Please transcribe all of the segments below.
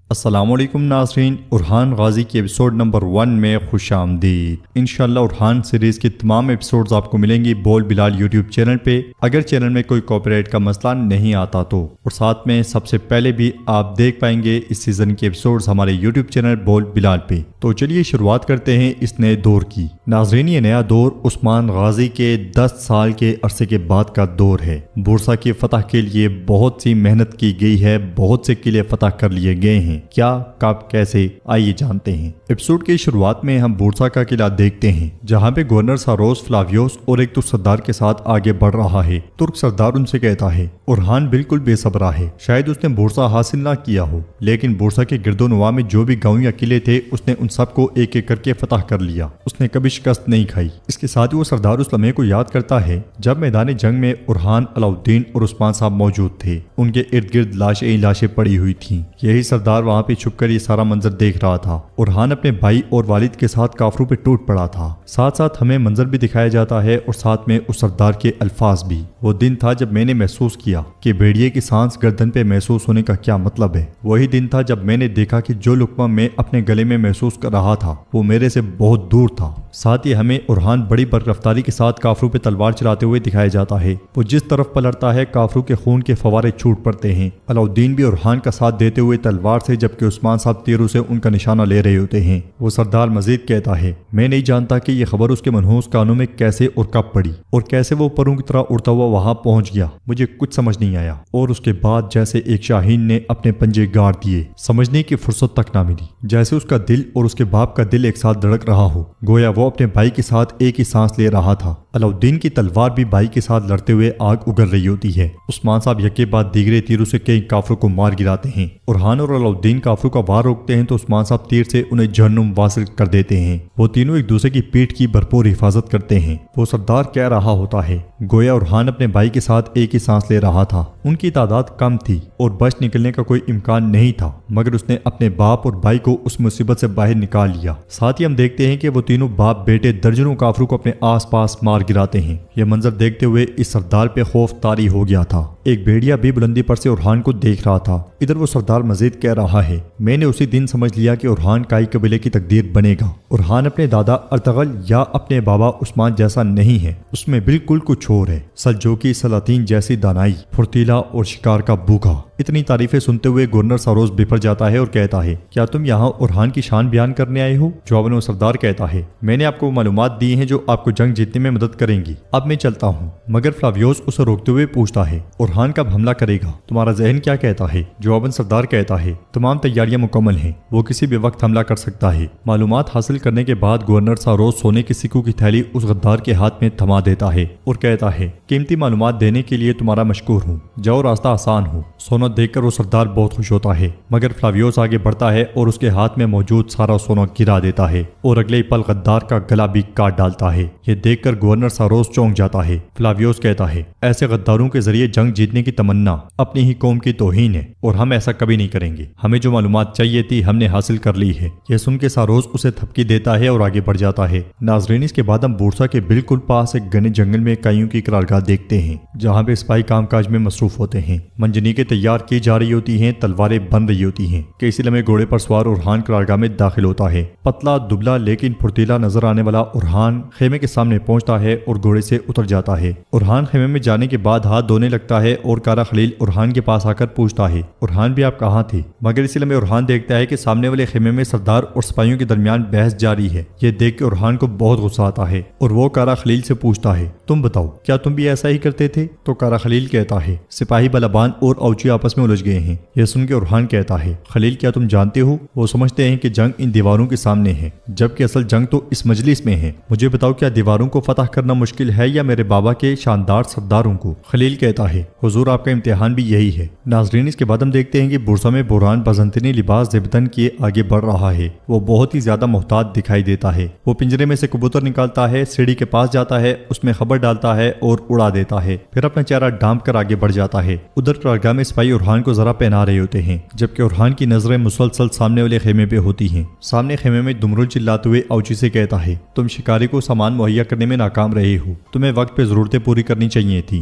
السلام علیکم ناظرین، ارحان غازی کی ایپیسوڈ نمبر 1 میں خوش آمدید۔ انشاءاللہ ارحان سیریز کی تمام ایپیسوڈز آپ کو ملیں گی بول بلال یوٹیوب چینل پہ، اگر چینل میں کوئی کاپی رائٹ کا مسئلہ نہیں آتا تو، اور ساتھ میں سب سے پہلے بھی آپ دیکھ پائیں گے اس سیزن کی ایپیسوڈز ہمارے یوٹیوب چینل بول بلال پہ۔ تو چلیے شروعات کرتے ہیں اس نئے دور کی۔ ناظرین، یہ نیا دور عثمان غازی کے 10 سال کے عرصے کے بعد کا دور ہے۔ بورسا کی فتح کے لیے بہت سی محنت کی گئی ہے، بہت سے قلعے فتح کر لیے گئے ہیں۔ کیا، کب، کیسے، آئیے جانتے ہیں۔ ایپیسوڈ کی شروعات میں ہم بورسا کا قلعہ دیکھتے ہیں، جہاں پہ گورنر ساروس فلاویوس اور ایک ترک سردار کے ساتھ آگے بڑھ رہا ہے۔ ترک سردار ان سے کہتا ہے ارحان بالکل بے صبر ہے، شاید اس نے بورسا حاصل نہ کیا ہو، لیکن بورسا کے گرد و نواح میں جو بھی گاؤں یا قلعے تھے اس نے ان سب کو ایک ایک کر کے فتح کر لیا۔ اس نے کبھی شکست نہیں کھائی۔ اس کے ساتھ ہی وہ سردار اس لمحے کو یاد کرتا ہے جب میدان جنگ میں ارحان، علاؤالدین اور عثمان صاحب موجود تھے۔ ان کے ارد گرد لاشیں پڑی ہوئی تھیں۔ یہی سردار وہاں پہ چھپ کر یہ سارا منظر دیکھ رہا تھا۔ ارحان اپنے بھائی اور والد کے ساتھ کافروں پہ ٹوٹ پڑا تھا۔ ساتھ ساتھ ہمیں منظر بھی دکھایا جاتا ہے اور ساتھ میں اس سردار کے الفاظ بھی۔ وہ دن تھا جب میں نے محسوس کیا کہ بھیڑیے کی سانس گردن پہ محسوس ہونے کا کیا مطلب ہے۔ وہی دن تھا جب میں نے دیکھا کہ جو لقمہ میں اپنے گلے میں محسوس کر رہا تھا وہ میرے سے بہت دور تھا۔ ساتھ ہی ہمیں ارحان بڑی بررفتاری کے ساتھ کافروں پہ تلوار چلاتے ہوئے دکھایا جاتا ہے۔ وہ جس طرف پلٹتا ہے کافروں کے خون کے فوارے چھوٹ پڑتے ہیں۔ علاؤالدین بھی ارحان کا ساتھ دیتے ہوئے تلوار سے، جبکہ عثمان صاحب تیروں سے ان کا نشانہ لے رہے ہوتے ہیں۔ وہ سردار مزید کہتا ہے میں نہیں جانتا کہ یہ خبر اس کے منحوس کانوں میں کیسے اور کب پڑی، اور کیسے وہ پروں کی طرح اڑتا ہوا وہاں پہنچ گیا، مجھے کچھ سمجھ نہیں آیا۔ اور اس کے بعد جیسے ایک شاہین نے اپنے پنجے گاڑ دیے، سمجھنے کی فرصت تک نہ ملی، جیسے اس کا دل اور اس کے باپ کا دل ایک ساتھ دھڑک رہا ہو، گویا وہ اپنے بھائی کے ساتھ ایک ہی سانس لے رہا تھا۔ علاؤالدین کی تلوار بھی بھائی کے ساتھ لڑتے ہوئے آگ اگل رہی ہوتی ہے۔ عثمان صاحب یکے بعد دیگرے تیروں سے کئی کافروں کو مار گراتے ہیں۔ ارحان اور علاؤالدین کافروں کا وار روکتے ہیں تو عثمان صاحب تیر سے انہیں جہنم واصل کر دیتے ہیں۔ وہ تینوں ایک دوسرے کی پیٹھ کی بھرپور حفاظت کرتے ہیں۔ وہ سردار کہہ رہا ہوتا ہے گویا ارحان اپنے بھائی کے ساتھ ایک ہی سانس لے رہا تھا۔ ان کی تعداد کم تھی اور بچ نکلنے کا کوئی امکان نہیں تھا، مگر اس نے اپنے باپ اور بھائی کو اس مصیبت سے باہر نکال لیا۔ ساتھ ہی ہم دیکھتے ہیں کہ وہ تینوں باپ بیٹے درجنوں کافروں کو اپنے آس پاس مار گراتے ہیں۔ یہ منظر دیکھتے ہوئے اس سردار پہ خوف طاری ہو گیا تھا۔ ایک بھیڑیا بھی بلندی پر سے ارحان کو دیکھ رہا تھا۔ ادھر وہ سردار مزید کہہ رہا ہے میں نے اسی دن سمجھ لیا کہ ارحان کائی قبیلے کی تقدیر بنے گا۔ ارحان اپنے دادا ارطغرل یا اپنے بابا عثمان جیسا نہیں ہے، اس میں بالکل کچھ اور ہے۔ سلجوقی سلاطین جیسی دانائی، پھرتیلا اور شکار کا بھوکا۔ اتنی تعریفیں سنتے ہوئے گورنر ساروس بفر جاتا ہے اور کہتا ہے کیا تم یہاں ارحان کی شان بیان کرنے آئے ہو؟ جواباً وہ سردار کہتا ہے میں نے آپ کو معلومات دی ہیں جو آپ کو جنگ جیتنے میں مدد کریں گی، اب میں چلتا ہوں۔ مگر فلاویوس اسے روکتے ہوئے پوچھتا ہے ارحان کب حملہ کرے گا؟ تمہارا ذہن کیا کہتا ہے؟ جواباً سردار کہتا ہے تمام تیاریاں مکمل ہیں، وہ کسی بھی وقت حملہ کر سکتا ہے۔ معلومات حاصل کرنے کے بعد گورنر ساروس سونے کی سکوں کی تھیلی اس غدار کے ہاتھ میں تھما دیتا ہے اور کہتا ہے قیمتی معلومات دینے کے لیے تمہارا مشکور ہوں، جاؤ راستہ آسان ہو۔ سونا دیکھ کر وہ سردار بہت خوش ہوتا ہے، مگر فلاویوس آگے بڑھتا ہے اور اس کے ہاتھ میں موجود سارا سونا گرا دیتا ہے اور اگلے پل غدار کا گلا بھی کاٹ ڈالتا ہے۔ یہ دیکھ کر گورنر ساروس چونک جاتا ہے۔ فلاویوس کہتا ہے ایسے غداروں کے ذریعے جنگ جیتنے کی تمنا اپنی ہی قوم کی توہین ہے اور ہم ایسا کبھی نہیں کریں گے۔ ہمیں جو معلومات چاہیے تھی ہم نے حاصل کر لی ہے۔ یہ سن کے ساروس اسے تھپکی دیتا ہے اور آگے بڑھ جاتا ہے۔ ناظرین، اس کے بعد ہم بورسا کے بالکل پاس ایک گھنے جنگل میں کائیوں کی قرارگاہ دیکھتے ہیں، جہاں پہ سپاہی کام کاج میں مصروف ہوتے ہیں۔ منجنیقیں تیار کی جا رہی ہوتی ہیں، تلواریں بن رہی ہوتی ہیں کہ اسی لمحے گھوڑے پر سوار ارحان قرارگاہ میں داخل ہوتا ہے۔ پتلا دبلا لیکن پھرتیلا نظر آنے والا ارحان خیمے کے سامنے پہنچتا ہے اور گھوڑے سے اتر جاتا ہے۔ ارحان خیمے میں جانے کے بعد ہاتھ دھونے لگتا ہے اور کارا خلیل ارحان کے پاس آ کر پوچھتا ہے ارحان بھی آپ کہاں تھے؟ مگر اسی لمحے ارحان دیکھتا ہے کہ سامنے والے خیمے میں سردار اور سپاہیوں کے درمیان بحث جاری ہے۔ یہ دیکھ کے ارحان کو بہت غصہ آتا ہے اور وہ کارا خلیل سے پوچھتا ہے تم بتاؤ کیا تم بھی ایسا ہی کرتے تھے؟ تو کارا خلیل کہتا ہے سپاہی بلابان اور اوچی آپس میں الجھ گئے ہیں۔ یہ سن کے ارحان کہتا ہے خلیل کیا تم جانتے ہو؟ وہ سمجھتے ہیں کہ جنگ ان دیواروں کے سامنے ہے، جبکہ اصل جنگ تو اس مجلس میں ہے۔ مجھے بتاؤ کیا دیواروں کو فتح کرنا مشکل ہے یا میرے بابا کے شاندار سرداروں کو؟ خلیل کہتا ہے حضور آپ کا امتحان بھی یہی ہے۔ ناظرین، اس کے بعد ہم دیکھتے ہیں کہ بورسا میں بوران بازنطینی لباس زبدن کیے آگے بڑھ رہا ہے۔ وہ بہت ہی زیادہ محتاط دکھائی دیتا ہے۔ وہ پنجرے میں سے کبوتر نکالتا ہے، سیڑھی کے پاس جاتا ہے، اس میں خبر ڈالتا ہے اور اڑا دیتا ہے، پھر اپنا چہرہ ڈھانپ کر آگے بڑھ جاتا ہے۔ ادھر قرارگاہ میں سپاہی ارحان کو ذرا پہنا رہے ہوتے ہیں، جبکہ ارحان کی نظریں مسلسل سامنے والے خیمے پہ ہوتی ہیں۔ سامنے خیمے میں دمرل چلاتے ہوئے اوچی سے کہتا ہے تم شکاری کو سامان مہیا کرنے میں ناکام رہے ہو، تمہیں وقت پہ ضرورتیں پوری کرنی چاہیے تھی،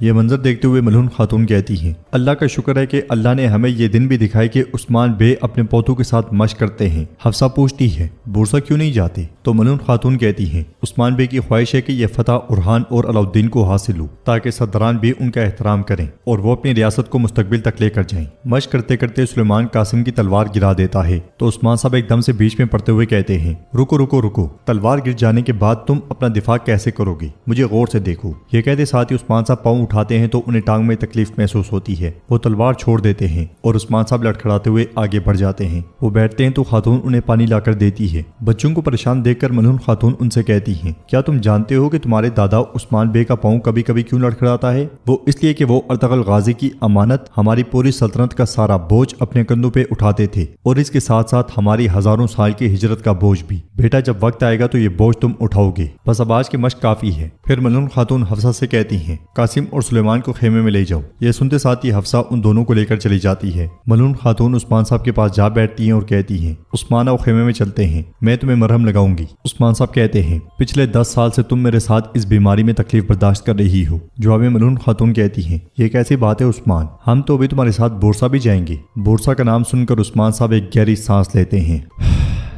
یہ منظر دیکھتے ہوئے ملعون خاتون کہتی ہیں اللہ کا شکر ہے کہ اللہ نے ہمیں یہ دن بھی دکھائے کہ عثمان بے اپنے پوتوں کے ساتھ مشق کرتے ہیں۔ حفصہ پوچھتی ہے بورسا کیوں نہیں جاتے؟ تو ملعون خاتون کہتی ہیں عثمان بے کی خواہش ہے کہ یہ فتح اورحان اور علاؤالدین کو حاصل ہو تاکہ سرداران بھی ان کا احترام کریں اور وہ اپنی ریاست کو مستقبل تک لے کر جائیں۔ مشق کرتے کرتے سلیمان قاسم کی تلوار گرا دیتا ہے تو عثمان صاحب ایک دم سے بیچ میں پڑتے ہوئے کہتے ہیں رکو رکو رکو، تلوار گر جانے کے بعد تم اپنا دفاع کیسے کرو گے؟ مجھے غور سے دیکھو۔ یہ کہتے ساتھ ہی عثمان صاحب پاؤں اٹھاتے ہیں تو انہیں ٹانگ میں تکلیف محسوس ہوتی ہے۔ وہ تلوار چھوڑ دیتے ہیں اور عثمان صاحب لڑکھڑاتے ہوئے آگے بڑھ جاتے ہیں۔ وہ بیٹھتے ہیں تو خاتون انہیں پانی لا کر دیتی ہے۔ بچوں کو پریشان دیکھ کر ملعون خاتون ان سے کہتی ہیں کیا تم جانتے ہو کہ تمہارے دادا عثمان بے کا پاؤں کبھی کبھی کیوں لڑکھڑاتا ہے؟ وہ اس لیے کہ وہ ارطغرل غازی کی امانت، ہماری پوری سلطنت کا سارا بوجھ اپنے کندھوں پہ اٹھاتے تھے اور اس کے ساتھ ساتھ ہماری ہزاروں سال کی ہجرت کا بوجھ بھی۔ بیٹا جب وقت آئے گا تو یہ بوجھ تم اٹھاؤ گے، بس اب آج کی مشق کافی ہے۔ پھر ملعون خاتون حفصہ سے کہتی ہیں قاسم اور سلیمان کو خیمے میں لے جاؤ۔ یہ سنتے ساتھ ہی حفصہ ان دونوں کو لے کر چلی جاتی ہے۔ ملعون خاتون عثمان صاحب کے پاس جا بیٹھتی ہیں اور کہتی ہیں عثمان آؤ خیمے میں چلتے ہیں، میں تمہیں مرہم لگاؤں گی۔ عثمان صاحب کہتے ہیں پچھلے 10 سال سے تم میرے ساتھ اس بیماری میں تکلیف برداشت کر رہی ہو۔ جواب میں ملعون خاتون کہتی ہیں یہ کیسی بات ہے عثمان، ہم تو ابھی تمہارے ساتھ بورسا بھی جائیں گے۔ بورسا کا نام سن کر عثمان صاحب ایک گہری سانس لیتے ہیں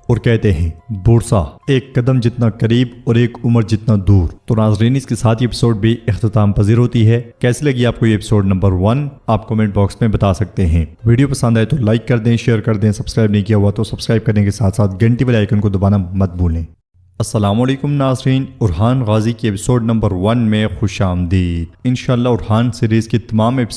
اور کہتے ہیں بورسا ایک قدم جتنا قریب اور ایک عمر جتنا دور۔ تو ناظرین اس کے ساتھ یہ ایپیسوڈ بھی اختتام پذیر ہوتی ہے۔ کیسی لگی آپ کو یہ ایپیسوڈ نمبر 1 آپ کمنٹ باکس میں بتا سکتے ہیں۔ ویڈیو پسند آئے تو لائک کر دیں، شیئر کر دیں، سبسکرائب نہیں کیا ہوا تو سبسکرائب کرنے کے ساتھ ساتھ گھنٹی والے آئیکن کو دبانا مت بھولیں۔ السلام علیکم ناظرین، اورحان غازی کے ایپیسوڈ نمبر 1 میں خوش آمدید۔ انشاءاللہ اورحان سیریز کی تمام